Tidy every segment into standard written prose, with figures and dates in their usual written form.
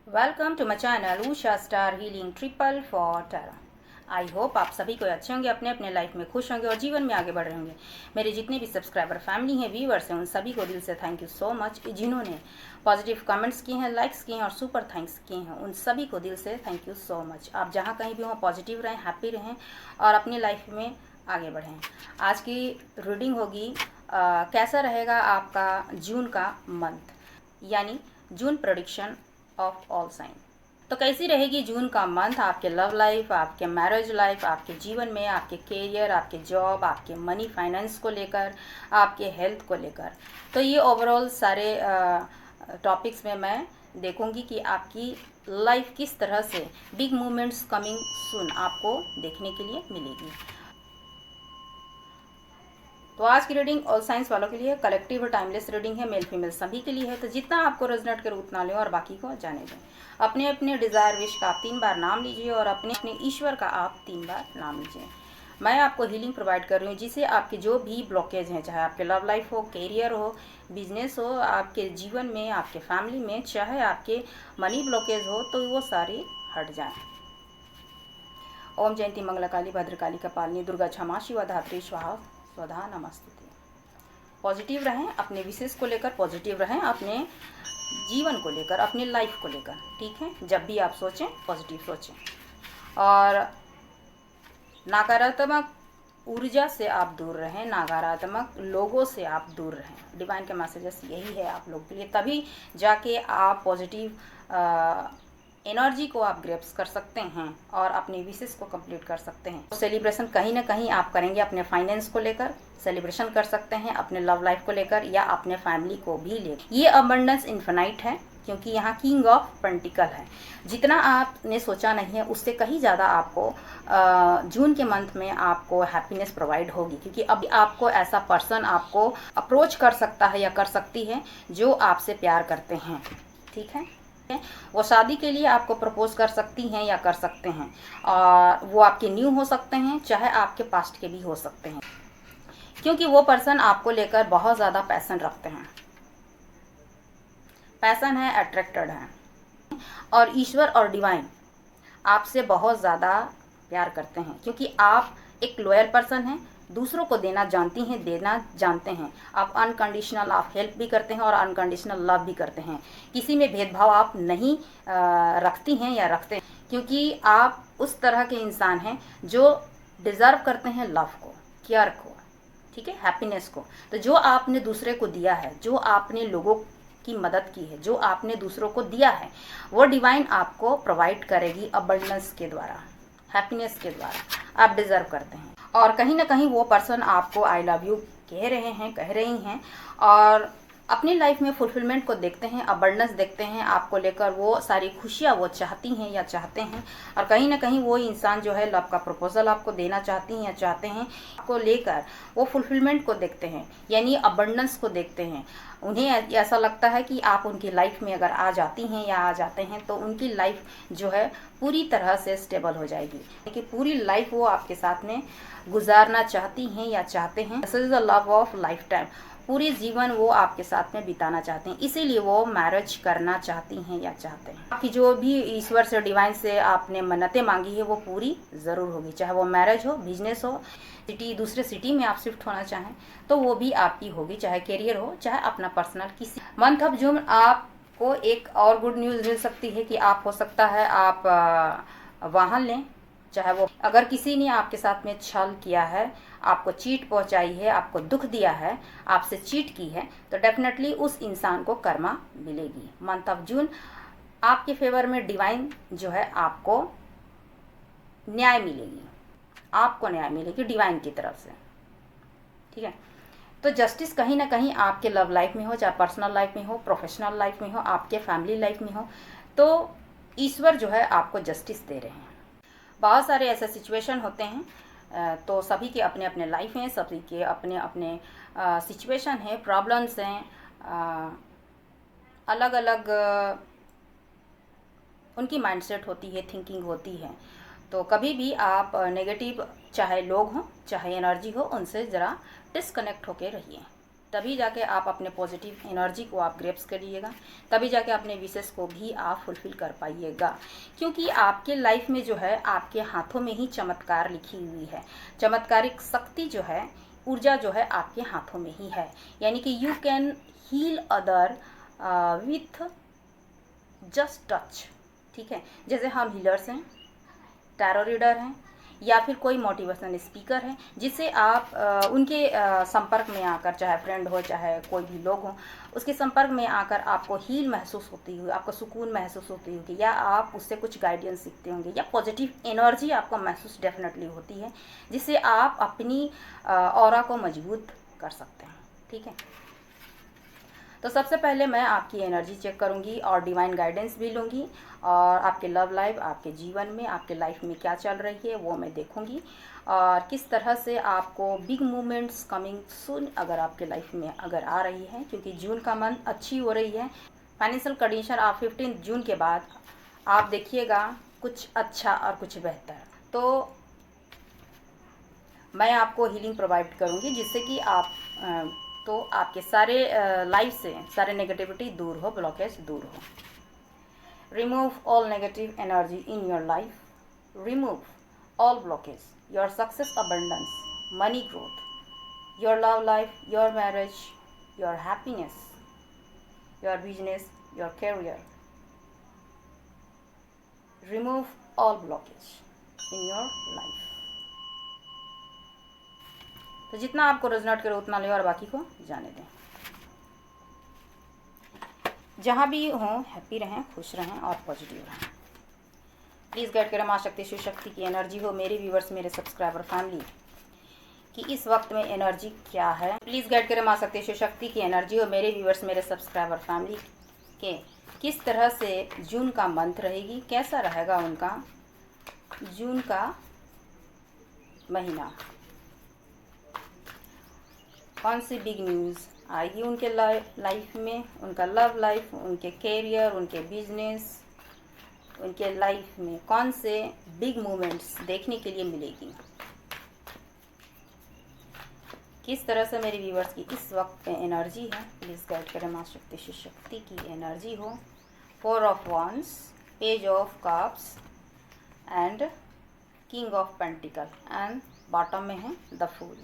Welcome to my channel Usha star healing triple four tarot. I hope आप सभी को अच्छे होंगे, अपने अपने लाइफ में खुश होंगे और जीवन में आगे बढ़ रहे होंगे। मेरे जितने भी सब्सक्राइबर फैमिली हैं, व्यूवर्स हैं, उन सभी को दिल से थैंक यू सो मच। जिन्होंने पॉजिटिव कमेंट्स किए हैं, लाइक्स किए हैं और सुपर थैंक्स किए हैं, उन सभी को दिल से थैंक यू सो मच। आप जहाँ कहीं भी हों, पॉजिटिव रहें, हैप्पी रहें और अपनी लाइफ में आगे बढ़ें। आज की रीडिंग होगी कैसा रहेगा आपका जून का मंथ, यानी जून प्रेडिक्शन ऑफ ऑल साइन। तो कैसी रहेगी जून का मंथ आपके लव लाइफ, आपके मैरिज लाइफ, आपके जीवन में, आपके करियर, आपके जॉब, आपके मनी फाइनेंस को लेकर, आपके हेल्थ को लेकर। तो ये ओवरऑल सारे टॉपिक्स में मैं देखूंगी कि आपकी लाइफ किस तरह से बिग मूवमेंट्स कमिंग सून आपको देखने के लिए मिलेगी। तो आज की रीडिंग ऑल साइंस वालों के लिए कलेक्टिव और टाइमलेस रीडिंग है, मेल फीमेल सभी के लिए है। तो जितना आपको रेजोनेट करे उतना लें और बाकी को जाने दें। अपने अपने डिज़ायर विश का आप 3 बार नाम लीजिए और अपने अपने ईश्वर का आप 3 बार नाम लीजिए। मैं आपको हीलिंग प्रोवाइड कर रही हूँ, जिससे आपके जो भी ब्लॉकेज हैं, चाहे आपके लव लाइफ हो, कैरियर हो, बिजनेस हो, आपके जीवन में, आपके फैमिली में, चाहे आपके मनी ब्लॉकेज हो, तो वो सारे हट जाएँ। ओम जयंती मंगला काली भद्रकाली कपालिनी दुर्गा क्षमा शिवा धात्री स्वाहा स्वधा नमस्ते। पॉजिटिव रहें, अपने विशेष को लेकर पॉजिटिव रहें, अपने जीवन को लेकर, अपने लाइफ को लेकर। ठीक है, जब भी आप सोचें पॉजिटिव सोचें और नकारात्मक ऊर्जा से आप दूर रहें, नकारात्मक लोगों से आप दूर रहें। डिवाइन के मैसेजेस यही है आप लोग के लिए, तभी जाके आप पॉजिटिव एनर्जी को आप ग्रैप्स कर सकते हैं और अपने विशेष को कंप्लीट कर सकते हैं। सेलिब्रेशन कहीं ना कहीं आप करेंगे, अपने फाइनेंस को लेकर सेलिब्रेशन कर सकते हैं, अपने लव लाइफ को लेकर या अपने फैमिली को भी ले। ये अबंडेंस इन्फिनाइट है, क्योंकि यहाँ किंग ऑफ पेंटिकल है। जितना आपने सोचा नहीं है, उससे कहीं ज़्यादा आपको जून के मंथ में आपको हैप्पीनेस प्रोवाइड होगी, क्योंकि अब आपको ऐसा पर्सन आपको अप्रोच कर सकता है या कर सकती है जो आपसे प्यार करते हैं। ठीक है, वो शादी के लिए आपको प्रपोज कर सकती हैं या कर सकते हैं, और वो आपके न्यू हो सकते हैं, चाहे आपके पास्ट के भी हो सकते हैं, क्योंकि वो पर्सन आपको लेकर बहुत ज़्यादा पैशन रखते हैं, पैशन है, अट्रैक्टेड है। और ईश्वर और डिवाइन आपसे बहुत ज़्यादा प्यार करते हैं, क्योंकि आप एक लॉयल पर्सन हैं, दूसरों को देना जानती हैं, देना जानते हैं। आप अनकंडीशनल आप हेल्प भी करते हैं और अनकंडीशनल लव भी करते हैं। किसी में भेदभाव आप नहीं रखती हैं या रखते हैं, क्योंकि आप उस तरह के इंसान हैं जो डिज़र्व करते हैं लव को, केयर को, ठीक है, हैप्पीनेस को। तो जो आपने दूसरे को दिया है, जो आपने लोगों की मदद की है, जो आपने दूसरों को दिया है, वो डिवाइन आपको प्रोवाइड करेगी अबंडेंस के द्वारा, हैप्पीनेस के द्वारा। आप डिज़र्व करते हैं और कहीं ना कहीं वो पर्सन आपको आई लव यू कह रहे हैं, कह रही हैं, और अपनी लाइफ में फुलफिलमेंट को देखते हैं, अबंडेंस देखते हैं आपको लेकर। वो सारी खुशियाँ वो चाहती हैं या चाहते हैं, और कहीं ना कहीं वो इंसान जो है लव का प्रपोजल आपको देना चाहती हैं या चाहते हैं, आपको लेकर वो फुलफिलमेंट को देखते हैं, यानी अबंडेंस को देखते हैं। उन्हें ऐसा लगता है कि आप उनकी लाइफ में अगर आ जाती हैं या आ जाते हैं तो उनकी लाइफ जो है पूरी तरह से स्टेबल हो जाएगी, कि पूरी लाइफ वो आपके साथ में गुजारना चाहती हैं या चाहते हैं। This is the love of life time, पूरी जीवन वो आपके साथ में बिताना चाहते हैं, इसीलिए वो मैरिज करना चाहती हैं या चाहते हैं। आपकी जो भी ईश्वर से, डिवाइन से आपने मन्नतें मांगी है वो पूरी ज़रूर होगी, चाहे वो मैरिज हो, बिजनेस हो, सिटी, दूसरे सिटी में आप शिफ्ट होना चाहें तो वो भी आपकी होगी, चाहे करियर हो, चाहे अपना पर्सनल किसी मंथ ऑफ जून। आपको एक और गुड न्यूज़ मिल सकती है कि आप हो सकता है आप वाहन लें, चाहे वो अगर किसी ने आपके साथ में छल किया है, आपको चीट पहुंचाई है, आपको दुख दिया है, आपसे चीट की है, तो डेफिनेटली उस इंसान को कर्मा मिलेगी। मंथ ऑफ जून आपके फेवर में डिवाइन जो है आपको न्याय मिलेगी, आपको न्याय मिलेगी डिवाइन की तरफ से। ठीक है, तो जस्टिस कहीं ना कहीं आपके लव लाइफ में हो, चाहे पर्सनल लाइफ में हो, प्रोफेशनल लाइफ में हो, आपके फैमिली लाइफ में हो, तो ईश्वर जो है आपको जस्टिस दे रहे हैं। बहुत सारे ऐसे सिचुएशन होते हैं, तो सभी के अपने अपने लाइफ हैं, सभी के अपने अपने सिचुएशन है, प्रॉब्लम्स हैं, अलग अलग उनकी माइंडसेट होती है, थिंकिंग होती है। तो कभी भी आप नेगेटिव, चाहे लोग हों, चाहे एनर्जी हो, उनसे ज़रा डिस्कनेक्ट होके रहिए। तभी जाके आप अपने पॉजिटिव एनर्जी को आप ग्रैप्स करिएगा, तभी जाके अपने विशेष को भी आप फुलफिल कर पाइएगा। क्योंकि आपके लाइफ में जो है आपके हाथों में ही चमत्कार लिखी हुई है। चमत्कारिक शक्ति जो है, ऊर्जा जो है आपके हाथों में ही है। यानी कि you can heal other with just touch. ठीक है, जैसे हम हीलर्स हैं, टैरो रीडर हैं, या फिर कोई मोटिवेशनल स्पीकर है, जिससे आप उनके संपर्क में आकर, चाहे फ्रेंड हो चाहे कोई भी लोग हो, उसके संपर्क में आकर आपको हील महसूस होती हुई, आपको सुकून महसूस होती होगी, या आप उससे कुछ गाइडेंस सीखते होंगे, या पॉजिटिव एनर्जी आपको महसूस डेफिनेटली होती है, जिससे आप अपनी ऑरा को मजबूत कर सकते हैं। ठीक है, तो सबसे पहले मैं आपकी एनर्जी चेक करूंगी और डिवाइन गाइडेंस भी लूँगी, और आपके लव लाइफ, आपके जीवन में, आपके लाइफ में क्या चल रही है वो मैं देखूंगी, और किस तरह से आपको बिग मूवमेंट्स कमिंग सून अगर आपके लाइफ में अगर आ रही है, क्योंकि जून का मंथ अच्छी हो रही है। फाइनेंशियल कंडीशन आप 15 जून के बाद आप देखिएगा कुछ अच्छा और कुछ बेहतर। तो मैं आपको हीलिंग प्रोवाइड करूँगी, जिससे कि आप तो आपके सारे लाइफ से सारे नेगेटिविटी दूर हो, ब्लॉकेज दूर हो। Remove all negative energy in your life, remove all blockage, your success, abundance, money growth, your love life, your marriage, your happiness, your business, your career. Remove all blockage in your life. तो जितना आपको resonate करे उतना ले और बाकी को जाने दें। जहाँ भी हों हैप्पी रहें, खुश रहें और पॉजिटिव रहें। प्लीज़ गाइड करें माँ शक्ति शिव शक्ति की एनर्जी हो मेरे व्यूवर्स, मेरे सब्सक्राइबर फैमिली कि इस वक्त में एनर्जी क्या है। प्लीज़ गाइड करें माँ शक्ति शिव शक्ति की एनर्जी हो मेरे व्यूवर्स, मेरे सब्सक्राइबर फैमिली के किस तरह से जून का मंथ रहेगी, कैसा रहेगा उनका जून का महीना, कौन सी बिग न्यूज़ आएगी उनके लाइफ में, उनका लव लाइफ, उनके कैरियर, उनके बिजनेस, उनके लाइफ में कौन से बिग मूवमेंट्स देखने के लिए मिलेगी। किस तरह से मेरे व्यूवर्स की इस वक्त में एनर्जी है, प्लीज़ गाइड करें माँ शक्ति शिव शक्ति की एनर्जी हो। 4 of wands, page of cups and king of pentacle, and bottom में है द फूल।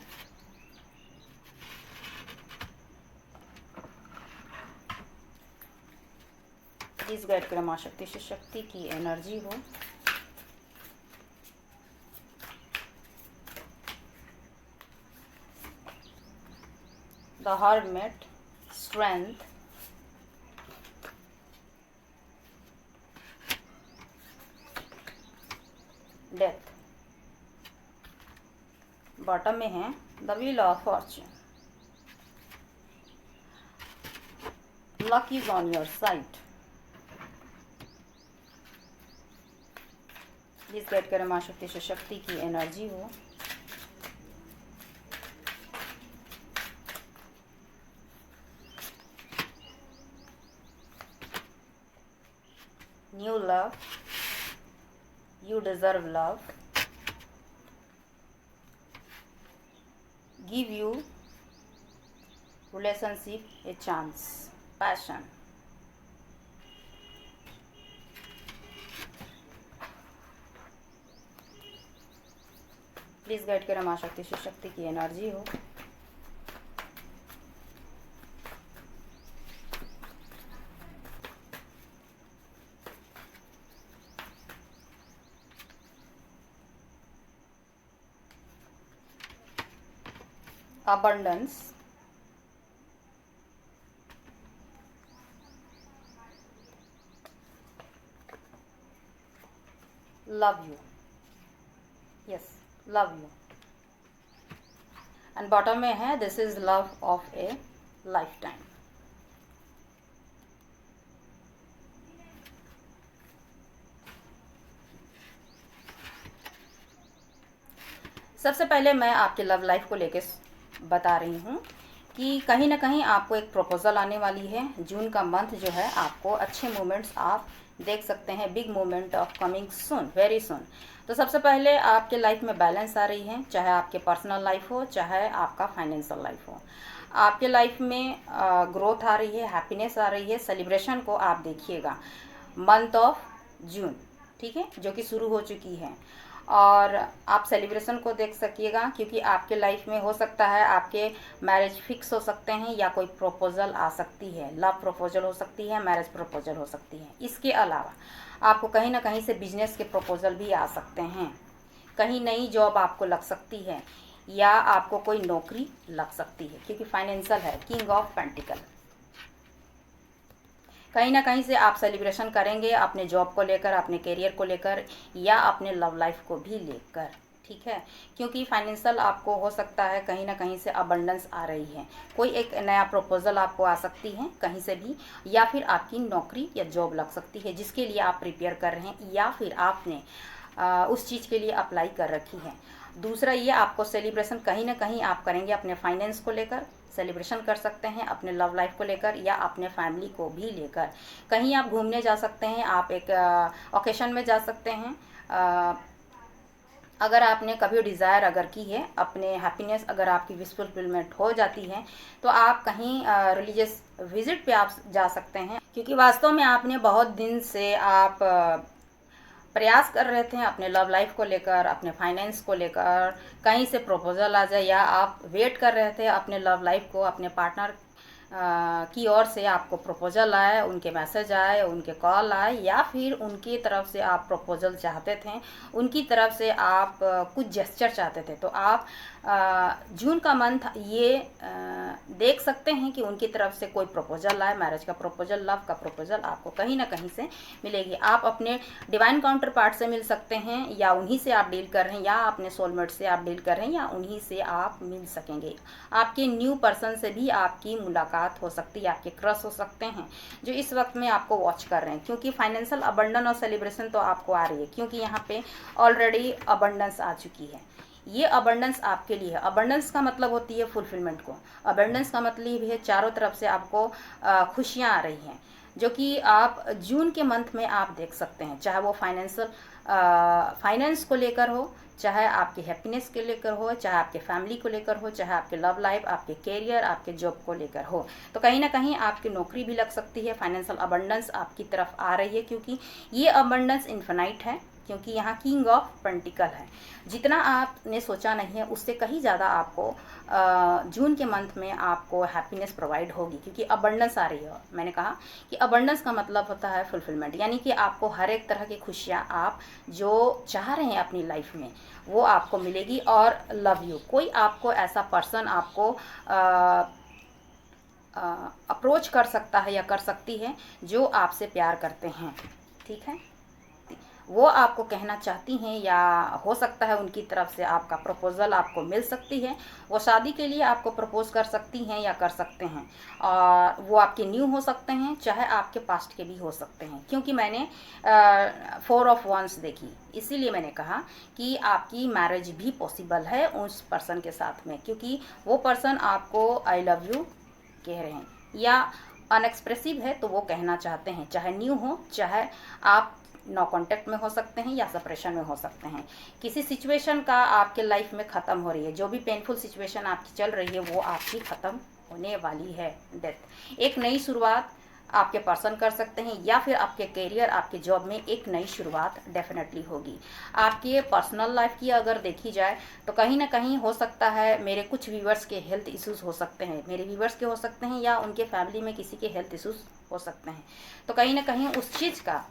प्लीज़ गाइड करें माँ शक्ति शिव शक्ति की एनर्जी हो। The hermit, strength, death, bottom में है the wheel of Fortune. Luck is on your side. Please guide करें माँ शक्ति शिव शक्ति की एनर्जी हो। New love, you deserve love, give you relationship a chance, passion, please guide करें माँ शक्ति शिव शक्ति की एनर्जी हो। abundance, love you, yes, love you, and bottom में है this is love of a lifetime। सबसे पहले मैं आपके लव लाइफ को लेके बता रही हूँ कि कहीं ना कहीं आपको एक प्रपोजल आने वाली है। जून का मंथ जो है आपको अच्छे मोमेंट्स आप देख सकते हैं, big moment of coming soon, very soon. तो सबसे पहले आपके लाइफ में बैलेंस आ रही है, चाहे आपके पर्सनल लाइफ हो चाहे आपका फाइनेंशियल लाइफ हो। आपके लाइफ में ग्रोथ आ रही है, हैप्पीनेस आ रही है। सेलिब्रेशन को आप देखिएगा मंथ ऑफ जून, ठीक है, जो कि शुरू हो चुकी है, और आप सेलिब्रेशन को देख सकिएगा, क्योंकि आपके लाइफ में हो सकता है आपके मैरिज फिक्स हो सकते हैं, या कोई प्रपोजल आ सकती है, लव प्रपोजल हो सकती है, मैरिज प्रपोजल हो सकती है। इसके अलावा आपको कहीं ना कहीं से बिजनेस के प्रपोजल भी आ सकते हैं, कहीं नई जॉब आपको लग सकती है, या आपको कोई नौकरी लग सकती है, क्योंकि फाइनेंशियल है, किंग ऑफ पेंटिकल। कहीं ना कहीं से आप सेलिब्रेशन करेंगे अपने जॉब को लेकर, अपने करियर को लेकर, या अपने लव लाइफ को भी लेकर, ठीक है, क्योंकि फाइनेंशियल आपको हो सकता है कहीं ना कहीं से अबंडेंस आ रही है, कोई एक नया प्रपोजल आपको आ सकती है कहीं से भी, या फिर आपकी नौकरी या जॉब लग सकती है जिसके लिए आप प्रिपेयर कर रहे हैं, या फिर आपने उस चीज़ के लिए अप्लाई कर रखी है। दूसरा ये आपको सेलिब्रेशन कहीं ना कहीं आप करेंगे अपने फाइनेंस को लेकर, सेलिब्रेशन कर सकते हैं अपने लव लाइफ को लेकर, या अपने फैमिली को भी लेकर। कहीं आप घूमने जा सकते हैं, आप एक ओकेशन में जा सकते हैं। अगर आपने कभी डिज़ायर अगर की है अपने हैप्पीनेस, अगर आपकी विश फुलफिलमेंट हो जाती है, तो आप कहीं रिलीजियस विजिट पे आप जा सकते हैं, क्योंकि वास्तव में आपने बहुत दिन से आप प्रयास कर रहे थे अपने लव लाइफ को लेकर, अपने फाइनेंस को लेकर, कहीं से प्रपोजल आ जाए, या आप वेट कर रहे थे अपने लव लाइफ को, अपने पार्टनर की ओर से आपको प्रपोजल आए, उनके मैसेज आए, उनके कॉल आए, या फिर उनकी तरफ से आप प्रपोजल चाहते थे, उनकी तरफ से आप कुछ जेस्चर चाहते थे। तो आप जून का मंथ ये देख सकते हैं कि उनकी तरफ से कोई प्रपोजल आए, मैरिज का प्रपोजल, लव का प्रपोजल आपको कहीं ना कहीं से मिलेगी। आप अपने डिवाइन काउंटर पार्ट से मिल सकते हैं, या उन्हीं से आप डील कर रहे हैं, या अपने सोलमेट से आप डील कर रहे हैं, या उन्हीं से आप मिल सकेंगे। आपके न्यू पर्सन से भी आपकी मुलाकात हो सकती है, आपके क्रश हो सकते हैं जो इस वक्त में आपको वॉच कर रहे हैं, क्योंकि फाइनेंशियल अबंडन और सेलिब्रेशन तो आपको आ रही है, क्योंकि यहाँ पे ऑलरेडी अबंडेंस आ चुकी है। ये अबंडेंस आपके लिए है। अबंडेंस का मतलब होती है फुलफिलमेंट को। अबंडेंस का मतलब है चारों तरफ से आपको खुशियाँ आ रही हैं, जो कि आप जून के मंथ में आप देख सकते हैं, चाहे वो फाइनेंस को लेकर हो, चाहे आपके हैप्पीनेस के लेकर हो, चाहे आपके फैमिली को लेकर हो, चाहे आपके लव लाइफ, आपके कैरियर, आपके जॉब को लेकर हो। तो कहीं ना कहीं आपकी नौकरी भी लग सकती है। फाइनेंशियल अबंडेंस आपकी तरफ आ रही है, क्योंकि ये अबंडेंस इन्फिनाइट है, क्योंकि यहाँ किंग ऑफ पेंटिकल है। जितना आपने सोचा नहीं है उससे कहीं ज़्यादा आपको जून के मंथ में आपको हैप्पीनेस प्रोवाइड होगी, क्योंकि अबंडेंस आ रही है। मैंने कहा कि अबंडेंस का मतलब होता है फुलफिलमेंट, यानी कि आपको हर एक तरह की खुशियाँ आप जो चाह रहे हैं अपनी लाइफ में वो आपको मिलेगी। और लव यू, कोई आपको ऐसा पर्सन आपको अप्रोच कर सकता है या कर सकती है जो आपसे प्यार करते हैं, ठीक है, वो आपको कहना चाहती हैं, या हो सकता है उनकी तरफ से आपका प्रपोजल आपको मिल सकती है। वो शादी के लिए आपको प्रपोज कर सकती हैं या कर सकते हैं, और वो आपके न्यू हो सकते हैं, चाहे आपके पास्ट के भी हो सकते हैं, क्योंकि मैंने 4 ऑफ वंस देखी, इसीलिए मैंने कहा कि आपकी मैरिज भी पॉसिबल है उस पर्सन के साथ में, क्योंकि वो पर्सन आपको आई लव यू कह रहे हैं, या अनएक्सप्रेसिव है तो वो कहना चाहते हैं, चाहे न्यू हो, चाहे आप नो कांटेक्ट में हो सकते हैं, या सेपरेशन में हो सकते हैं। किसी सिचुएशन का आपके लाइफ में ख़त्म हो रही है, जो भी पेनफुल सिचुएशन आपकी चल रही है वो आपकी ख़त्म होने वाली है। डेथ, एक नई शुरुआत आपके पर्सन कर सकते हैं, या फिर आपके करियर, आपके जॉब में एक नई शुरुआत डेफिनेटली होगी। आपके पर्सनल लाइफ की अगर देखी जाए तो कहीं ना कहीं हो सकता है मेरे कुछ व्यूवर्स के हेल्थ इश्यूज हो सकते हैं, मेरे व्यूवर्स के हो सकते हैं, या उनके फैमिली में किसी के हेल्थ इश्यूज हो सकते हैं। तो कहीं ना कहीं उस चीज़ का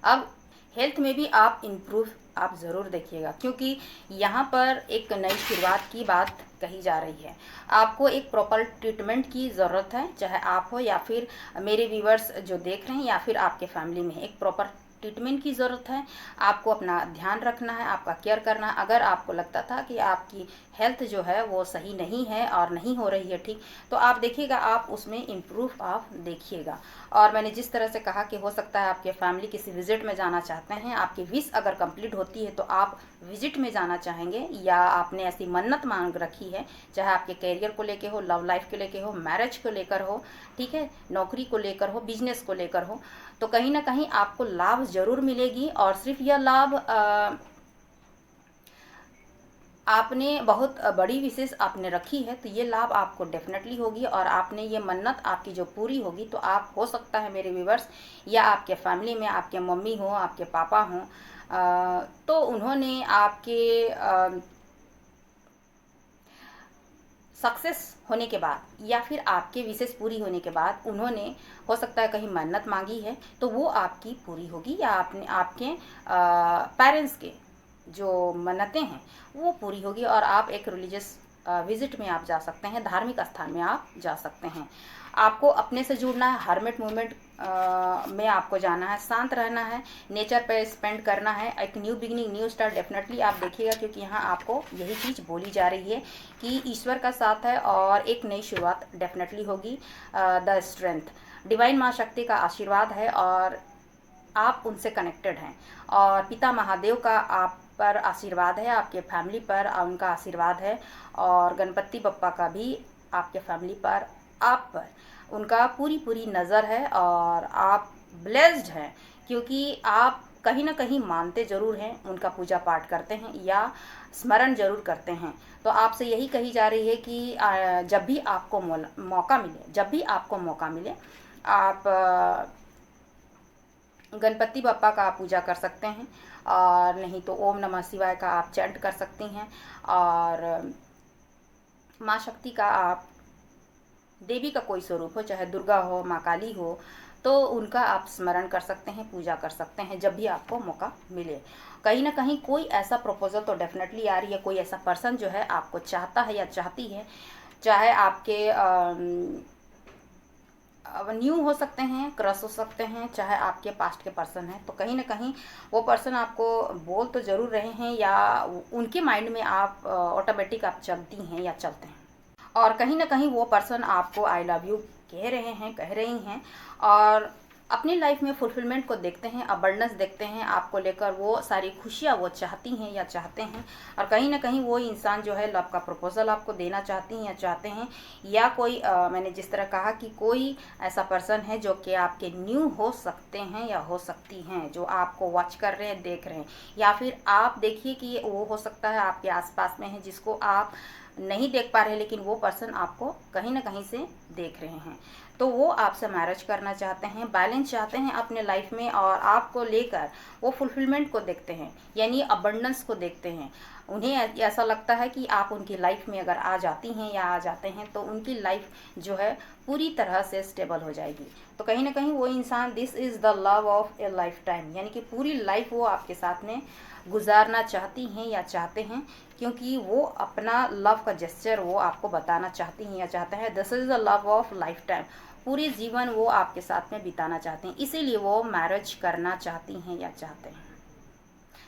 अब हेल्थ में भी आप इम्प्रूव आप ज़रूर देखिएगा, क्योंकि यहाँ पर एक नई शुरुआत की बात कही जा रही है। आपको एक प्रॉपर ट्रीटमेंट की ज़रूरत है, चाहे आप हो या फिर मेरे व्यूवर्स जो देख रहे हैं, या फिर आपके फैमिली में एक प्रॉपर ट्रीटमेंट की ज़रूरत है। आपको अपना ध्यान रखना है, आपका केयर करना है। अगर आपको लगता था कि आपकी हेल्थ जो है वो सही नहीं है और नहीं हो रही है ठीक, तो आप देखिएगा, आप उसमें इम्प्रूव आप देखिएगा। और मैंने जिस तरह से कहा कि हो सकता है आपके फैमिली किसी विजिट में जाना चाहते हैं, आपकी विश अगर कंप्लीट होती है तो आप विजिट में जाना चाहेंगे, या आपने ऐसी मन्नत मांग रखी है, चाहे आपके कैरियर को लेके हो, लव लाइफ को लेके हो, मैरिज को लेकर हो, ठीक है, नौकरी को लेकर हो, बिजनेस को लेकर हो, तो कहीं ना कहीं आपको लाभ ज़रूर मिलेगी। और सिर्फ यह लाभ आपने बहुत बड़ी विशेष आपने रखी है, तो ये लाभ आपको डेफिनेटली होगी। और आपने ये मन्नत आपकी जो पूरी होगी, तो आप हो सकता है मेरे व्यूवर्स, या आपके फैमिली में आपके मम्मी हो, आपके पापा हों, तो उन्होंने आपके सक्सेस होने के बाद या फिर आपके विशेष पूरी होने के बाद उन्होंने हो सकता है कहीं मन्नत मांगी है, तो वो आपकी पूरी होगी, या आपने आपके पेरेंट्स के जो मन्नतें हैं वो पूरी होगी। और आप एक रिलीजियस विजिट में आप जा सकते हैं, धार्मिक स्थान में आप जा सकते हैं। आपको अपने से जुड़ना है, हर्मिट मूवमेंट में आपको जाना है, शांत रहना है, नेचर पे स्पेंड करना है, एक new beginning, new start definitely आप देखिएगा, क्योंकि यहाँ आपको यही चीज़ बोली जा रही है कि ईश्वर का साथ है और एक नई शुरुआत डेफिनेटली होगी। द स्ट्रेंथ डिवाइन माँ शक्ति का आशीर्वाद है और आप उनसे कनेक्टेड हैं, और पिता महादेव का आप पर आशीर्वाद है, आपके फैमिली पर उनका आशीर्वाद है, और गणपति बप्पा का भी आपके फैमिली पर, आप पर उनका पूरी पूरी नज़र है। और आप ब्लेस्ड हैं, क्योंकि आप कहीं ना कहीं मानते ज़रूर हैं, उनका पूजा पाठ करते हैं या स्मरण ज़रूर करते हैं। तो आपसे यही कही जा रही है कि जब भी आपको मौका मिले, जब भी आपको मौका मिले, आप गणपति बप्पा का आप पूजा कर सकते हैं, और नहीं तो ओम नमः शिवाय का आप चैंट कर सकती हैं, और माँ शक्ति का आप, देवी का कोई स्वरूप हो, चाहे दुर्गा हो, माँ काली हो, तो उनका आप स्मरण कर सकते हैं, पूजा कर सकते हैं जब भी आपको मौका मिले। कहीं ना कहीं कोई ऐसा प्रपोजल तो डेफिनेटली आ रही है, कोई ऐसा पर्सन जो है आपको चाहता है या चाहती है, चाहे आपके न्यू हो सकते हैं, क्रश हो सकते हैं, चाहे आपके पास्ट के पर्सन हैं, तो कहीं ना कहीं वो पर्सन आपको बोल तो ज़रूर रहे हैं, या उनके माइंड में आप ऑटोमेटिक आप चलती हैं या चलते हैं, और कहीं ना कहीं वो पर्सन आपको आई लव यू कह रहे हैं, कह रही हैं, और अपनी लाइफ में फुलफिलमेंट को देखते हैं, अबंडेंस देखते हैं, आपको लेकर वो सारी खुशियाँ वो चाहती हैं या चाहते हैं। और कहीं ना कहीं वो इंसान जो है लव का प्रपोजल आपको देना चाहती हैं या चाहते हैं, या कोई मैंने जिस तरह कहा कि कोई ऐसा पर्सन है जो कि आपके न्यू हो सकते हैं या हो सकती हैं, जो आपको वॉच कर रहे हैं, देख रहे हैं, या फिर आप देखिए कि वो हो सकता है आपके आसपास में है, जिसको आप नहीं देख पा रहे, लेकिन वो पर्सन आपको कहीं ना कहीं से देख रहे हैं। तो वो आपसे मैरिज करना चाहते हैं, बैलेंस चाहते हैं अपने लाइफ में, और आपको लेकर वो फुलफिलमेंट को देखते हैं, यानी अबंडेंस को देखते हैं। उन्हें ऐसा लगता है कि आप उनकी लाइफ में अगर आ जाती हैं या आ जाते हैं, तो उनकी लाइफ जो है पूरी तरह से स्टेबल हो जाएगी। तो कहीं ना कहीं वो इंसान, this is the love of A life time, यानी कि पूरी लाइफ वो आपके साथ में गुजारना चाहती हैं या चाहते हैं, क्योंकि वो अपना लव का जेस्चर वो आपको बताना चाहती हैं या चाहते हैं। This is the love of life time, पूरी जीवन वो आपके साथ में बिताना चाहते हैं, इसीलिए वो मैरिज करना चाहती हैं या चाहते हैं।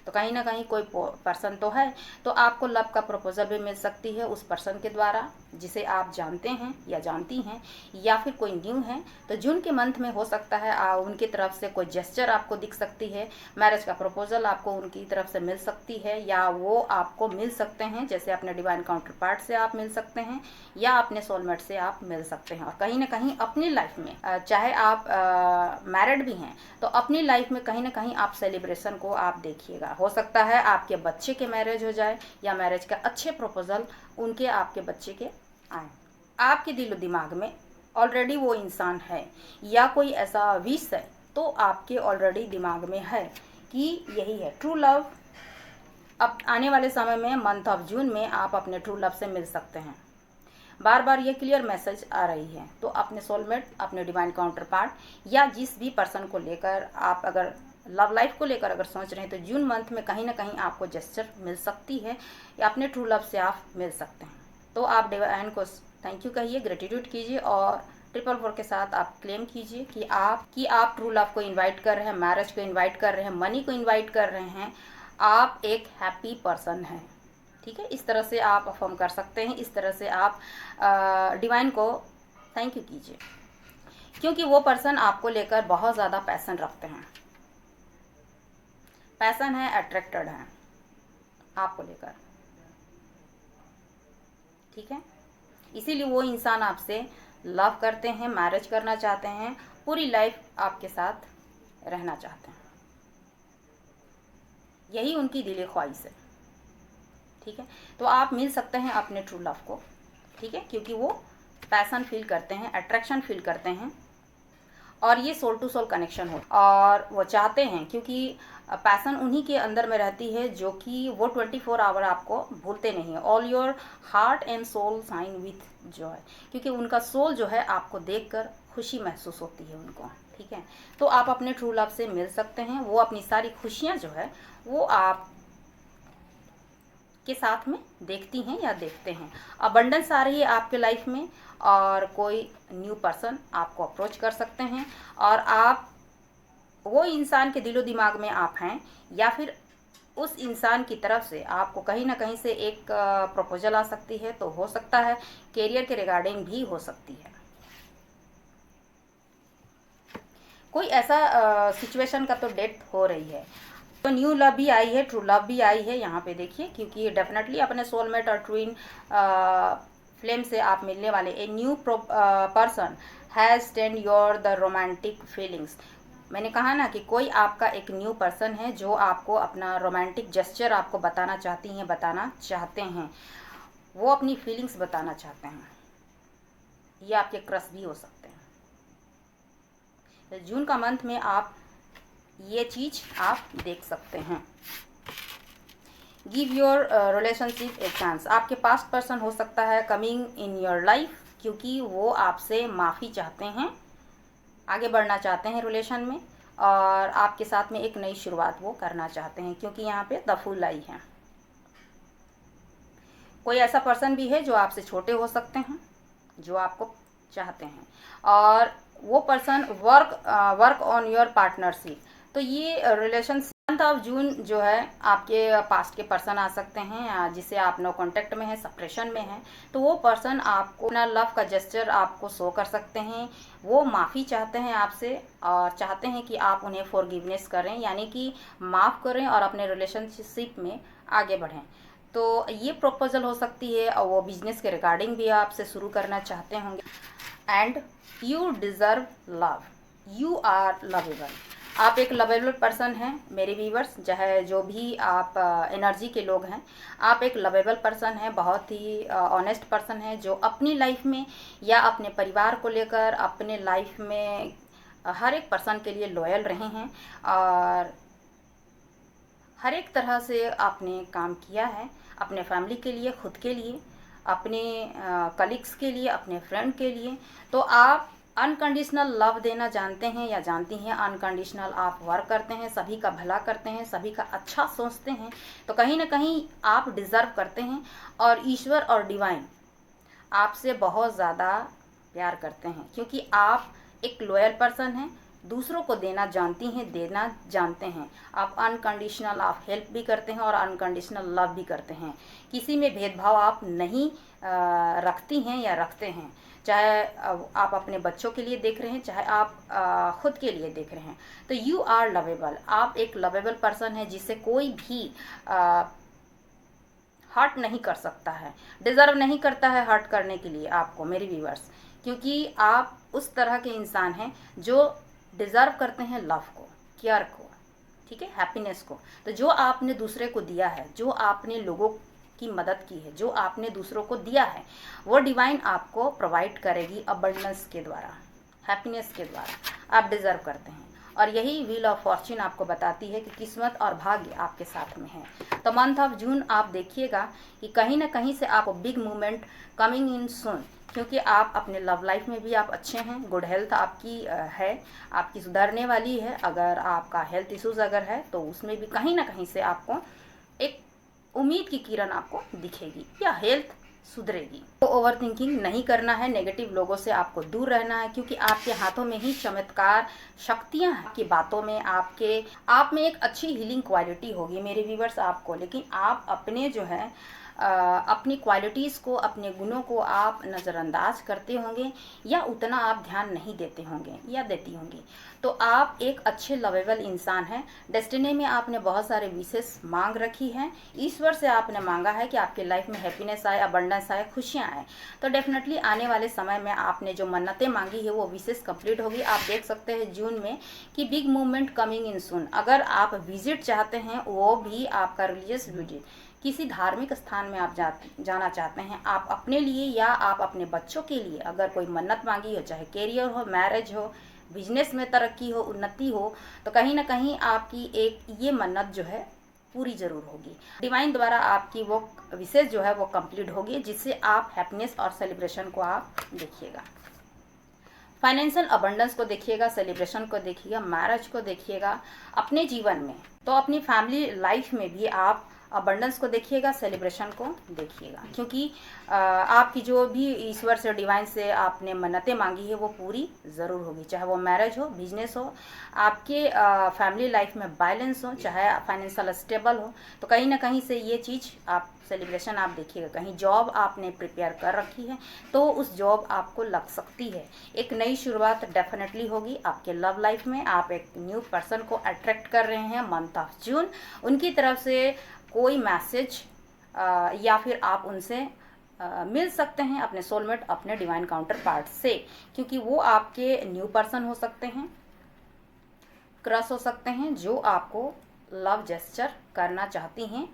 तो कहीं ना कहीं कोई पर्सन तो है, तो आपको लव का प्रपोजल भी मिल सकती है उस पर्सन के द्वारा जिसे आप जानते हैं या जानती हैं, या फिर कोई न्यू है, तो जून के मंथ में हो सकता है उनकी तरफ से कोई जेस्चर आपको दिख सकती है, मैरिज का प्रपोजल आपको उनकी तरफ से मिल सकती है, या वो आपको मिल सकते हैं, जैसे अपने डिवाइन काउंटर पार्ट से आप मिल सकते हैं, या अपने सोलमेट से आप मिल सकते हैं। और कहीं ना कहीं अपनी लाइफ में, चाहे आप मैरिड भी हैं, तो अपनी लाइफ में कहीं ना कहीं आप सेलिब्रेशन को आप देखिएगा। हो सकता है आपके बच्चे के मैरिज हो जाए, या मैरिज का अच्छे प्रपोजल उनके आपके बच्चे के आए। आपके दिलो दिमाग में ऑलरेडी वो इंसान है, या कोई ऐसा विश है, तो आपके ऑलरेडी दिमाग में है कि यही है ट्रू लव। अब आने वाले समय में मंथ ऑफ जून में आप अपने ट्रू लव से मिल सकते हैं। बार बार ये क्लियर मैसेज आ रही है। तो अपने सोलमेट, अपने डिवाइन काउंटर पार्ट, या जिस भी पर्सन को लेकर आप अगर लव लाइफ को लेकर अगर सोच रहे हैं, तो जून मंथ में कहीं ना कहीं आपको जेस्चर मिल सकती है, या अपने ट्रू लव से आप मिल सकते हैं। तो आप डिवाइन को थैंक यू कहिए, ग्रेटिट्यूड कीजिए, और 444 के साथ आप क्लेम कीजिए कि आप ट्रू लव को इन्वाइट कर रहे हैं, मैरिज को इन्वाइट कर रहे हैं, मनी को इन्वाइट कर रहे हैं, आप एक हैप्पी पर्सन हैं। ठीक है, इस तरह से आप अफर्म कर सकते हैं, इस तरह से आप डिवाइन को थैंक यू कीजिए, क्योंकि वो पर्सन आपको लेकर बहुत ज़्यादा पैसन रखते हैं, पैसन है, अट्रैक्टेड है आपको लेकर। ठीक है, इसीलिए वो इंसान आपसे लव करते हैं, मैरिज करना चाहते हैं, पूरी लाइफ आपके साथ रहना चाहते हैं, यही उनकी दिली ख्वाहिश है। ठीक है। तो आप मिल सकते हैं अपने ट्रू लव को, ठीक है, क्योंकि वो पैसन फील करते हैं, अट्रैक्शन फील करते हैं और ये सोल टू सोल कनेक्शन हो और वो चाहते हैं, क्योंकि पैसन उन्हीं के अंदर में रहती है जो कि वो 24 आवर आपको भूलते नहीं है। All your heart and soul shine with joy, क्योंकि उनका सोल जो है आपको देखकर खुशी महसूस होती है उनको, ठीक है। तो आप अपने ट्रू लव से मिल सकते हैं, वो अपनी सारी खुशियाँ जो है वो आप के साथ में देखती हैं या देखते हैं। अबंडेंस आ रही है आपके लाइफ में और कोई न्यू पर्सन आपको अप्रोच कर सकते हैं और आप वो इंसान के दिलो दिमाग में आप हैं या फिर उस इंसान की तरफ से आपको कहीं ना कहीं से एक प्रपोजल आ सकती है। तो हो सकता है कैरियर के रिगार्डिंग भी हो सकती है। कोई ऐसा सिचुएशन का तो डेथ हो रही है, तो न्यू लव भी आई है, ट्रू लव भी आई है यहाँ पे देखिए, क्योंकि डेफिनेटली अपने सोलमेट और ट्विन फ्लेम से आप मिलने वाले। A new person has stand your the romantic feelings. मैंने कहा ना कि कोई आपका एक न्यू पर्सन है जो आपको अपना रोमांटिक जेस्चर आपको बताना चाहती हैं, बताना चाहते हैं, वो अपनी फीलिंग्स बताना चाहते हैं। ये आपके क्रश भी हो सकते हैं। तो जून का मंथ में आप ये चीज़ आप देख सकते हैं। Give your relationship a chance. आपके पास्ट पर्सन हो सकता है कमिंग इन योर लाइफ, क्योंकि वो आपसे माफ़ी चाहते हैं, आगे बढ़ना चाहते हैं रिलेशन में और आपके साथ में एक नई शुरुआत वो करना चाहते हैं, क्योंकि यहाँ पे द फूल आई है। कोई ऐसा पर्सन भी है जो आपसे छोटे हो सकते हैं, जो आपको चाहते हैं और वो person work on your partnership. तो ये रिलेशनशिप मंथ ऑफ जून जो है आपके पास्ट के पर्सन आ सकते हैं जिससे आप नो कांटेक्ट में है, सेपरेशन में है। तो वो पर्सन आपको अपना लव का जेस्चर आपको शो कर सकते हैं। वो माफ़ी चाहते हैं आपसे और चाहते हैं कि आप उन्हें फॉरगिवनेस करें, यानी कि माफ़ करें और अपने रिलेशनशिप में आगे बढ़ें। तो ये प्रपोजल हो सकती है और वो बिजनेस के रिगार्डिंग भी आपसे शुरू करना चाहते होंगे। And you deserve love, you are lovable. आप एक लवेबल पर्सन हैं मेरे व्यूअर्स, चाहे जो भी आप एनर्जी के लोग हैं, आप एक लवेबल पर्सन हैं, बहुत ही ऑनेस्ट पर्सन है जो अपनी लाइफ में या अपने परिवार को लेकर अपने लाइफ में हर एक पर्सन के लिए लॉयल रहे हैं और हर एक तरह से आपने काम किया है अपने फैमिली के लिए, खुद के लिए, अपने कलीग्स के लिए, अपने फ्रेंड के लिए। तो आप अनकंडीशनल लव देना जानते हैं या जानती हैं। अनकंडीशनल आप वर्क करते हैं, सभी का भला करते हैं, सभी का अच्छा सोचते हैं। तो कहीं ना कहीं आप डिज़र्व करते हैं और ईश्वर और डिवाइन आपसे बहुत ज़्यादा प्यार करते हैं, क्योंकि आप एक लॉयल पर्सन हैं, दूसरों को देना जानती हैं, देना जानते हैं। आप अनकंडीशनल आप हेल्प भी करते हैं और अनकंडीशनल लव भी करते हैं। किसी में भेदभाव आप नहीं रखती हैं या रखते हैं, चाहे आप अपने बच्चों के लिए देख रहे हैं, चाहे आप खुद के लिए देख रहे हैं। तो यू आर लवेबल। आप एक लवेबल पर्सन है जिसे कोई भी हर्ट नहीं कर सकता है, डिज़र्व नहीं करता है हर्ट करने के लिए आपको मेरे व्यूअर्स, क्योंकि आप उस तरह के इंसान हैं जो डिज़र्व करते हैं लव को, केयर को, ठीक है, हैप्पीनेस को। तो जो आपने दूसरे को दिया है, जो आपने लोगों की मदद की है, जो आपने दूसरों को दिया है, वो डिवाइन आपको प्रोवाइड करेगी अबंडेंस के द्वारा, हैप्पीनेस के द्वारा। आप डिज़र्व करते हैं और यही व्हील ऑफ फॉर्च्यून आपको बताती है कि किस्मत और भाग्य आपके साथ में है। तो मंथ ऑफ जून आप देखिएगा कि कहीं ना कहीं से आपको बिग मूवमेंट कमिंग इन सून, क्योंकि आप अपने लव लाइफ में भी आप अच्छे हैं, गुड हेल्थ आपकी है, आपकी सुधरने वाली है। अगर आपका हेल्थ इश्यूज अगर है तो उसमें भी कहीं ना कहीं से आपको एक उम्मीद की किरण आपको दिखेगी या हेल्थ सुधरेगी। तो ओवर थिंकिंग नहीं करना है, नेगेटिव लोगों से आपको दूर रहना है, क्योंकि आपके हाथों में ही चमत्कार शक्तियां हैं। आपकी बातों में आप में एक अच्छी हीलिंग क्वालिटी होगी मेरे व्यूवर्स आपको, लेकिन आप अपने जो है अपनी क्वालिटीज़ को, अपने गुणों को आप नज़रअंदाज करते होंगे या उतना आप ध्यान नहीं देते होंगे या देती होंगी। तो आप एक अच्छे लवेबल इंसान हैं। डेस्टिनी में आपने बहुत सारे विशेष मांग रखी हैं, ईश्वर से आपने मांगा है कि आपके लाइफ में हैप्पीनेस आए, अबंडेंस आए, खुशियाँ आए। तो डेफिनेटली आने वाले समय में आपने जो मन्नतें मांगी है वो विशेष कंप्लीट होगी। आप देख सकते हैं जून में कि बिग मूवमेंट कमिंग इन सून। अगर आप विजिट चाहते हैं, वो भी आपका रिलीजियस विजिट, किसी धार्मिक स्थान में आप जाना चाहते हैं, आप अपने लिए या आप अपने बच्चों के लिए अगर कोई मन्नत मांगी हो, चाहे करियर हो, मैरिज हो, बिजनेस में तरक्की हो, उन्नति हो, तो कहीं ना कहीं आपकी एक ये मन्नत जो है पूरी ज़रूर होगी। डिवाइन द्वारा आपकी वो विशेष जो है वो कंप्लीट होगी, जिससे आप हैप्पीनेस और सेलिब्रेशन को आप देखिएगा। फाइनेंशियल अबंडेंस को देखिएगा, सेलिब्रेशन को देखिएगा, मैरिज को देखिएगा अपने जीवन में। तो अपनी फैमिली लाइफ में भी आप अबंडेंस को देखिएगा, सेलिब्रेशन को देखिएगा, क्योंकि आपकी जो भी ईश्वर से, डिवाइन से आपने मन्नतें मांगी है वो पूरी ज़रूर होगी। चाहे वो मैरिज हो, बिजनेस हो, आपके फैमिली लाइफ में बैलेंस हो, चाहे फाइनेंशियल स्टेबल हो, तो कहीं ना कहीं से ये चीज़ आप सेलिब्रेशन आप देखिएगा। कहीं जॉब आपने प्रिपेयर कर रखी है तो उस जॉब आपको लग सकती है। एक नई शुरुआत डेफिनेटली होगी आपके लव लाइफ में। आप एक न्यू पर्सन को अट्रैक्ट कर रहे हैं मंथ ऑफ जून, उनकी तरफ से कोई मैसेज या फिर आप उनसे मिल सकते हैं, अपने सोलमेट, अपने डिवाइन काउंटर पार्ट से, क्योंकि वो आपके न्यू पर्सन हो सकते हैं, क्रश हो सकते हैं, जो आपको लव जेस्चर करना चाहती हैं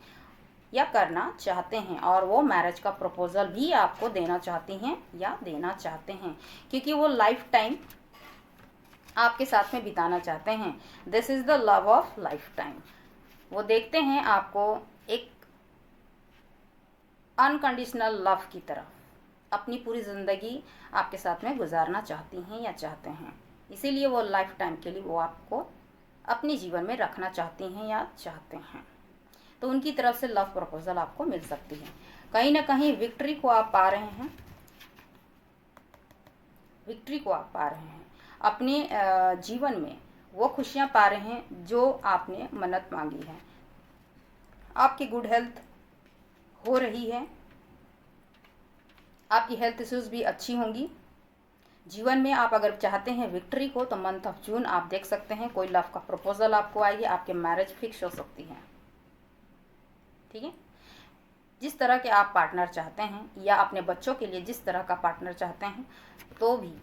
या करना चाहते हैं, और वो मैरिज का प्रपोजल भी आपको देना चाहती हैं या देना चाहते हैं, क्योंकि वो लाइफ टाइम आपके साथ में बिताना चाहते हैं। This is the love of life time. वो देखते हैं आपको एक अनकंडीशनल लव की तरह, अपनी पूरी ज़िंदगी आपके साथ में गुजारना चाहती हैं या चाहते हैं, इसीलिए वो लाइफ टाइम के लिए वो आपको अपने जीवन में रखना चाहती हैं या चाहते हैं। तो उनकी तरफ से लव प्रपोजल आपको मिल सकती है। कहीं ना कहीं विक्ट्री को आप पा रहे हैं, विक्ट्री को आप पा रहे हैं अपने जीवन में, वो खुशियाँ पा रहे हैं जो आपने मन्नत मांगी है। आपकी गुड हेल्थ हो रही है, आपकी हेल्थ इश्यूज़ भी अच्छी होंगी। जीवन में आप अगर चाहते हैं विक्ट्री को, तो मंथ ऑफ जून आप देख सकते हैं कोई लव का प्रपोजल आपको आएगी, आपके मैरिज फिक्स हो सकती है। ठीक है, जिस तरह के आप पार्टनर चाहते हैं या अपने बच्चों के लिए जिस तरह का पार्टनर चाहते हैं, तो भी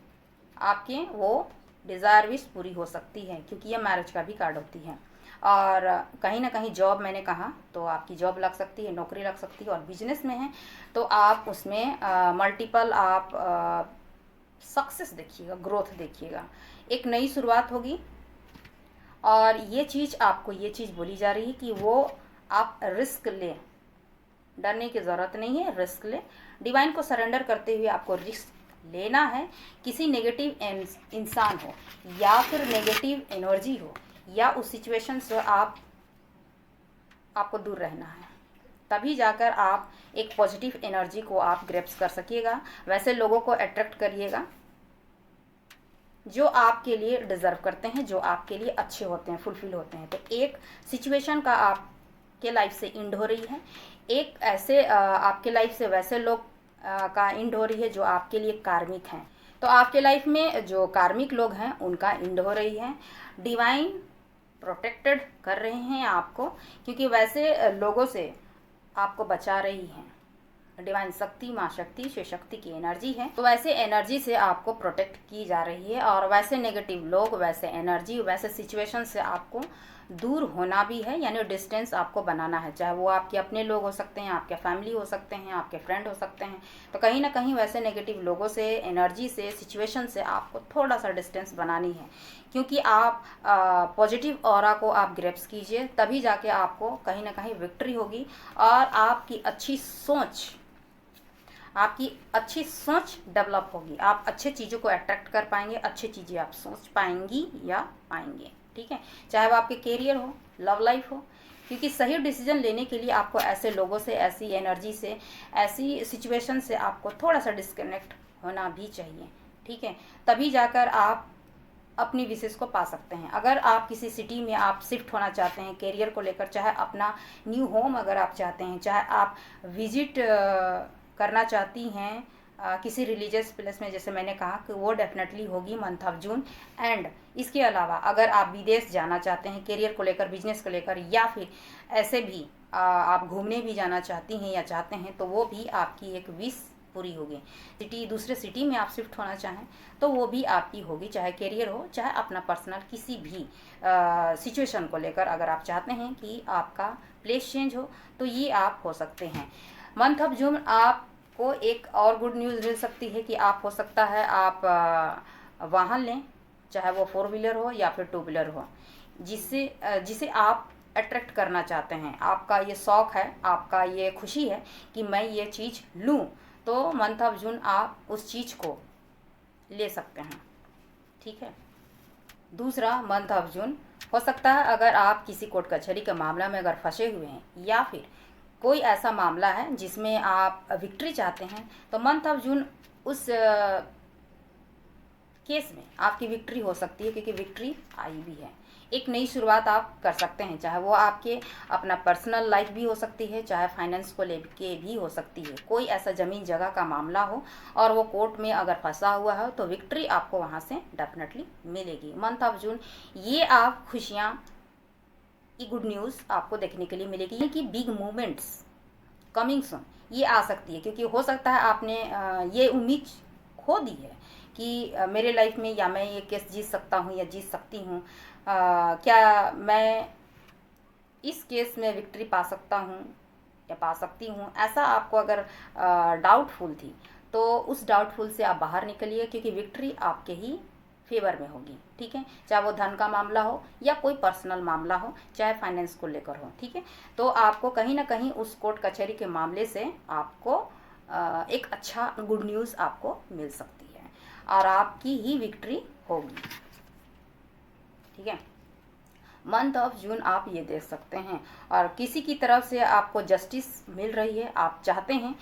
आपके वो डिज़ायर विश पूरी हो सकती है, क्योंकि ये मैरिज का भी कार्ड होती है। और कहीं ना कहीं जॉब, मैंने कहा तो आपकी जॉब लग सकती है, नौकरी लग सकती है, और बिजनेस में है तो आप उसमें मल्टीपल आप सक्सेस देखिएगा, ग्रोथ देखिएगा, एक नई शुरुआत होगी। और ये चीज़ आपको, ये चीज़ बोली जा रही है कि वो आप रिस्क लें, डरने की ज़रूरत नहीं है, रिस्क लें। डिवाइन को सरेंडर करते हुए आपको रिस्क लेना है। किसी नेगेटिव इंसान हो या फिर नेगेटिव एनर्जी हो या उस सिचुएशन से आपको दूर रहना है, तभी जाकर आप एक पॉजिटिव एनर्जी को आप ग्रैप्स कर सकिएगा। वैसे लोगों को अट्रैक्ट करिएगा जो आपके लिए डिज़र्व करते हैं, जो आपके लिए अच्छे होते हैं, फुलफिल होते हैं। तो एक सिचुएशन का आपके लाइफ से एंड हो रही है, एक ऐसे आपके लाइफ से वैसे लोग का एंड हो रही है जो आपके लिए कार्मिक हैं। तो आपके लाइफ में जो कार्मिक लोग हैं उनका एंड हो रही है। डिवाइन प्रोटेक्टेड कर रहे हैं आपको, क्योंकि वैसे लोगों से आपको बचा रही हैं। डिवाइन शक्ति, माँ शक्ति, शिव शक्ति की एनर्जी है, तो वैसे एनर्जी से आपको प्रोटेक्ट की जा रही है। और वैसे नेगेटिव लोग, वैसे एनर्जी, वैसे सिचुएशन से आपको दूर होना भी है, यानी डिस्टेंस आपको बनाना है। चाहे वो आपके अपने लोग हो सकते हैं, आपके फैमिली हो सकते हैं, आपके फ्रेंड हो सकते हैं। तो कहीं ना कहीं वैसे नेगेटिव लोगों से, एनर्जी से, सिचुएशन से आपको थोड़ा सा डिस्टेंस बनानी है, क्योंकि आप पॉजिटिव ऑरा को आप ग्रैप्स कीजिए, तभी जाके आपको कहीं ना कहीं विक्ट्री होगी। और आपकी अच्छी सोच डेवलप होगी, आप अच्छे चीज़ों को अट्रैक्ट कर पाएंगे, अच्छी चीज़ें आप सोच पाएंगी या पाएंगे। ठीक है, चाहे वो आपके करियर हो, लव लाइफ हो, क्योंकि सही डिसीजन लेने के लिए आपको ऐसे लोगों से, ऐसी एनर्जी से, ऐसी सिचुएशन से आपको थोड़ा सा डिस्कनेक्ट होना भी चाहिए। ठीक है, तभी जाकर आप अपनी विशेष को पा सकते हैं। अगर आप किसी सिटी में आप शिफ्ट होना चाहते हैं करियर को लेकर, चाहे अपना न्यू होम अगर आप चाहते हैं, चाहे आप विजिट करना चाहती हैं किसी रिलीजियस प्लेस में, जैसे मैंने कहा कि वो डेफिनेटली होगी मंथ ऑफ जून। एंड इसके अलावा अगर आप विदेश जाना चाहते हैं करियर को लेकर, बिजनेस को लेकर, या फिर ऐसे भी आप घूमने भी जाना चाहती हैं या चाहते हैं, तो वो भी आपकी एक विश पूरी होगी। दूसरे सिटी में आप शिफ्ट होना चाहें तो वो भी आपकी होगी, चाहे करियर हो चाहे अपना पर्सनल किसी भी सिचुएशन को लेकर अगर आप चाहते हैं कि आपका प्लेस चेंज हो तो ये आप हो सकते हैं। मंथ ऑफ जून आपको एक और गुड न्यूज़ मिल सकती है कि आप हो सकता है आप वाहन लें, चाहे वो 4 व्हीलर हो या फिर 2 व्हीलर हो, जिसे आप अट्रैक्ट करना चाहते हैं। आपका ये शौक़ है, आपका ये खुशी है कि मैं ये चीज़ लूँ, तो मंथ ऑफ जून आप उस चीज़ को ले सकते हैं। ठीक है। दूसरा, मंथ ऑफ जून हो सकता है अगर आप किसी कोर्ट कचहरी के मामला में अगर फंसे हुए हैं या फिर कोई ऐसा मामला है जिसमें आप विक्ट्री चाहते हैं, तो मंथ ऑफ जून उस केस में आपकी विक्ट्री हो सकती है, क्योंकि विक्ट्री आई भी है। एक नई शुरुआत आप कर सकते हैं, चाहे वो आपके अपना पर्सनल लाइफ भी हो सकती है, चाहे फाइनेंस को लेके भी हो सकती है। कोई ऐसा ज़मीन जगह का मामला हो और वो कोर्ट में अगर फंसा हुआ है तो विक्ट्री आपको वहाँ से डेफिनेटली मिलेगी। मंथ ऑफ जून ये आप खुशियाँ की गुड न्यूज़ आपको देखने के लिए मिलेगी कि बिग मूवमेंट्स कमिंग सून ये आ सकती है, क्योंकि हो सकता है आपने ये उम्मीद खो दी है कि मेरे लाइफ में या मैं ये केस जीत सकता हूँ या जीत सकती हूँ, क्या मैं इस केस में विक्ट्री पा सकता हूँ या पा सकती हूँ। ऐसा आपको अगर डाउटफुल थी तो उस डाउटफुल से आप बाहर निकलिए, क्योंकि विक्ट्री आपके ही फेवर में होगी। ठीक है, चाहे वो धन का मामला हो या कोई पर्सनल मामला हो, चाहे फाइनेंस को लेकर हो। ठीक है, तो आपको कहीं ना कहीं उस कोर्ट कचहरी के मामले से आपको एक अच्छा गुड न्यूज़ आपको मिल सकती है और आपकी ही विक्ट्री होगी। ठीक है, मंथ ऑफ जून आप ये देख सकते हैं। और किसी की तरफ से आपको जस्टिस मिल रही है, आप चाहते हैं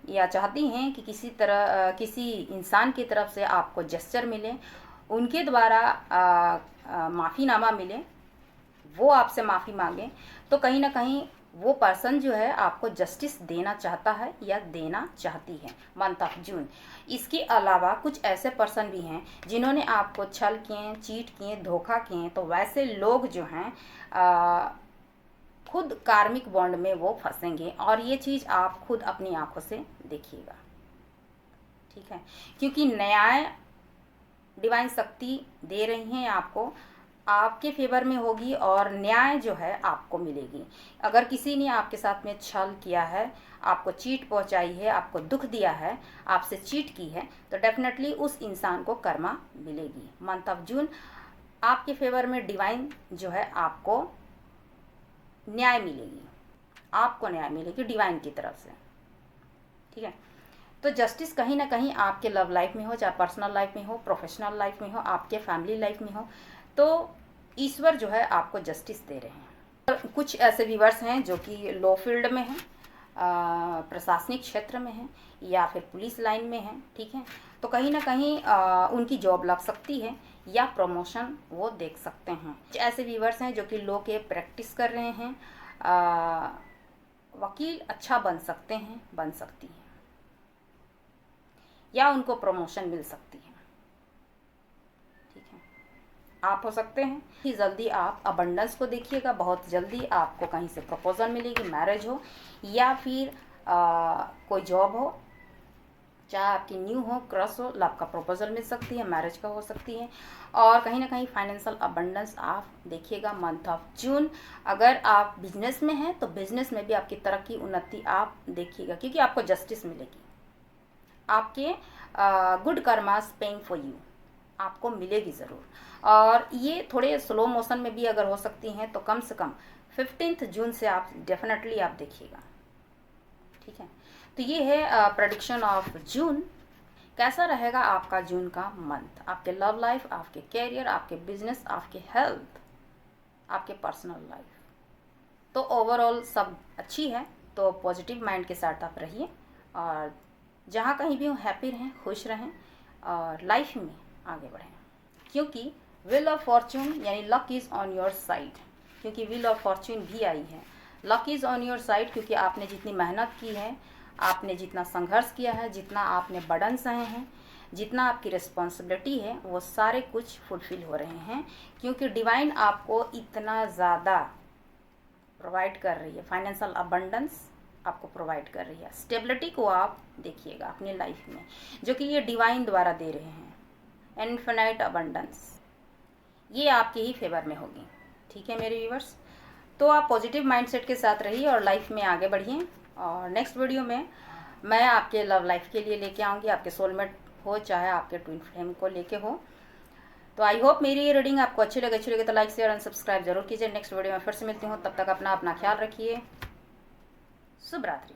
या चाहती हैं कि किसी इंसान की तरफ से आपको जेस्चर मिले, उनके द्वारा माफ़ीनामा मिले, वो आपसे माफ़ी मांगे, तो कहीं ना कहीं वो पर्सन जो है आपको जस्टिस देना चाहता है या देना चाहती है मंथ ऑफ जून। इसके अलावा कुछ ऐसे पर्सन भी हैं जिन्होंने आपको छल किए, चीट किए, धोखा किए, तो वैसे लोग जो हैं खुद कार्मिक बॉन्ड में वो फंसेंगे और ये चीज़ आप खुद अपनी आंखों से देखिएगा। ठीक है, क्योंकि न्याय डिवाइन शक्ति दे रही हैं आपको, आपके फेवर में होगी और न्याय जो है आपको मिलेगी। अगर किसी ने आपके साथ में छल किया है, आपको चीट पहुंचाई है, आपको दुख दिया है, आपसे चीट की है, तो डेफिनेटली उस इंसान को कर्मा मिलेगी। मंथ ऑफ जून आपके फेवर में डिवाइन जो है आपको न्याय मिलेगी, आपको न्याय मिलेगी डिवाइन की तरफ से। ठीक है, तो जस्टिस कहीं ना कहीं आपके लव लाइफ में हो, चाहे पर्सनल लाइफ में हो, प्रोफेशनल लाइफ में हो, आपके फैमिली लाइफ में हो, तो ईश्वर जो है आपको जस्टिस दे रहे हैं। और कुछ ऐसे व्यूअर्स हैं जो कि लॉ फील्ड में हैं, प्रशासनिक क्षेत्र में हैं या फिर पुलिस लाइन में हैं। ठीक है, तो कहीं ना कहीं उनकी जॉब लग सकती है या प्रमोशन वो देख सकते हैं। कुछ ऐसे व्यूअर्स हैं जो कि लॉ के प्रैक्टिस कर रहे हैं, वकील अच्छा बन सकते हैं, बन सकती हैं, या उनको प्रमोशन मिल सकती है। ठीक है, आप हो सकते हैं कि जल्दी आप अबंडेंस को देखिएगा, बहुत जल्दी आपको कहीं से प्रपोजल मिलेगी, मैरिज हो या फिर कोई जॉब हो, चाहे आपकी न्यू हो, क्रश हो, लव का प्रपोजल मिल सकती है, मैरिज का हो सकती है। और कहीं ना कहीं फाइनेंशियल अबंडेंस आप देखिएगा मंथ ऑफ जून। अगर आप बिजनेस में हैं तो बिजनेस में भी आपकी तरक्की, उन्नति आप देखिएगा, क्योंकि आपको जस्टिस मिलेगी, आपके good karmas paying for you आपको मिलेगी ज़रूर। और ये थोड़े स्लो मोशन में भी अगर हो सकती हैं तो कम से कम 15 जून से आप डेफिनेटली आप देखिएगा। ठीक है, तो ये है प्रेडिक्शन ऑफ जून। कैसा रहेगा आपका जून का मंथ, आपके लव लाइफ, आपके कैरियर, आपके बिजनेस, आपके हेल्थ, आपके पर्सनल लाइफ। तो ओवरऑल सब अच्छी है, तो पॉजिटिव माइंड के साथ आप रहिए और जहाँ कहीं भी हो हैप्पी रहें, खुश रहें और लाइफ में आगे बढ़ें, क्योंकि व्हील ऑफ फॉर्च्यून यानी luck is on your side. क्योंकि व्हील ऑफ फॉर्च्यून भी आई है, luck is on your side, क्योंकि आपने जितनी मेहनत की है, आपने जितना संघर्ष किया है, जितना आपने बर्डन सहे हैं, जितना आपकी रिस्पॉन्सिबिलिटी है, वो सारे कुछ फुलफिल हो रहे हैं, क्योंकि डिवाइन आपको इतना ज़्यादा प्रोवाइड कर रही है। फाइनेंशियल अबंडेंस आपको प्रोवाइड कर रही है। स्टेबिलिटी को आप देखिएगा अपनी लाइफ में, जो कि ये डिवाइन द्वारा दे रहे हैं। इनफिनाइट अबंडेंस ये आपके ही फेवर में होगी। ठीक है मेरे व्यूअर्स, तो आप पॉजिटिव माइंडसेट के साथ रहिए और लाइफ में आगे बढ़िए। और नेक्स्ट वीडियो में मैं आपके लव लाइफ के लिए लेके आऊँगी, आपके सोलमेट हो चाहे आपके ट्विन फ्लेम को लेके हो। तो आई होप मेरी ये रीडिंग आपको अच्छी लगे तो लाइक शेयर एंड सब्सक्राइब जरूर कीजिए। नेक्स्ट वीडियो में फिर से मिलती हूँ, तब तक अपना ख्याल रखिए। शुभ रात्रि।